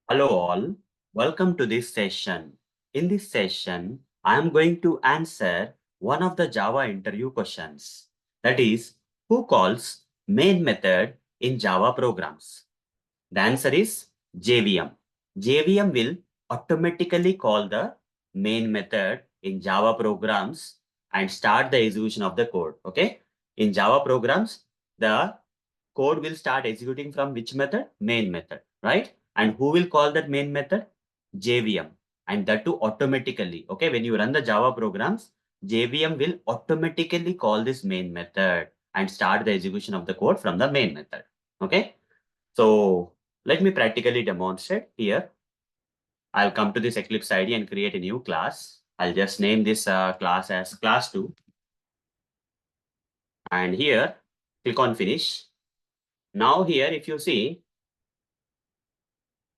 Hello all, welcome to this session. In this session, I am going to answer one of the Java interview questions. That is, who calls main method in Java programs? The answer is JVM. JVM will automatically call the main method in Java programs and start the execution of the code. Okay. In Java programs, the code will start executing from which method? Main method, right? And who will call that main method? JVM. And that too automatically. Okay. When you run the Java programs, JVM will automatically call this main method and start the execution of the code from the main method. Okay. So let me practically demonstrate here. I'll come to this Eclipse ID and create a new class. I'll just name this class as class 2. And here, click on finish. Now here, if you see,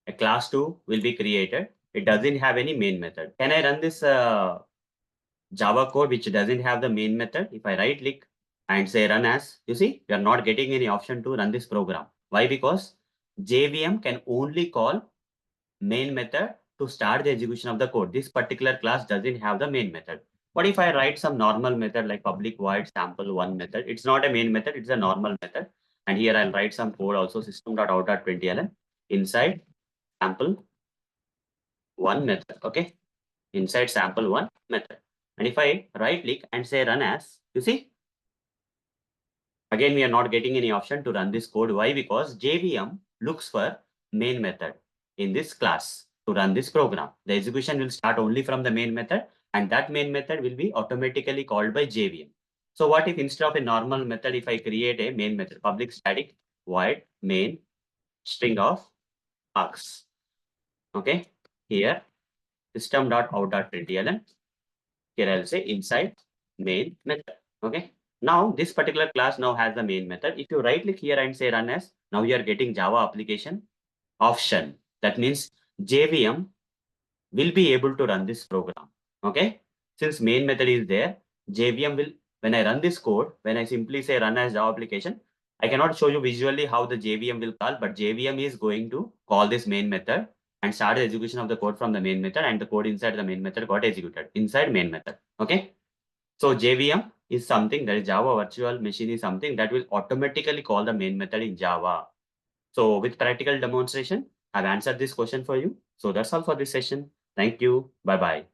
a class 2 will be created. It doesn't have any main method. Can I run this Java code which doesn't have the main method? If I right click and say run as, you see, you're not getting any option to run this program. Why? Because JVM can only call main method to start the execution of the code. This particular class doesn't have the main method. What if I write some normal method like public void sample1 method? It's not a main method, it's a normal method. And here I'll write some code also system.out.println inside sample1 method. Okay. Inside sample1 method. And if I right click and say run as, you see, again, we are not getting any option to run this code. Why? Because JVM looks for main method in this class to run this program. The execution will start only from the main method, and that main method will be automatically called by JVM. So what if instead of a normal method, if I create a main method, public static void main string of args. Okay, here system.out.println. Here I'll say inside main method. Okay. Now this particular class now has the main method. If you right click here and say run as, now you are getting Java application option. That means JVM will be able to run this program. Okay. Since main method is there, JVM will, when I run this code, when I simply say run as Java application, I cannot show you visually how the JVM will call, but JVM is going to call this main method and start the execution of the code from the main method, and the code inside the main method got executed inside main method. Okay. So JVM is something that is Java virtual machine is something that will automatically call the main method in Java. So with practical demonstration, I've answered this question for you. So that's all for this session. Thank you. Bye-bye.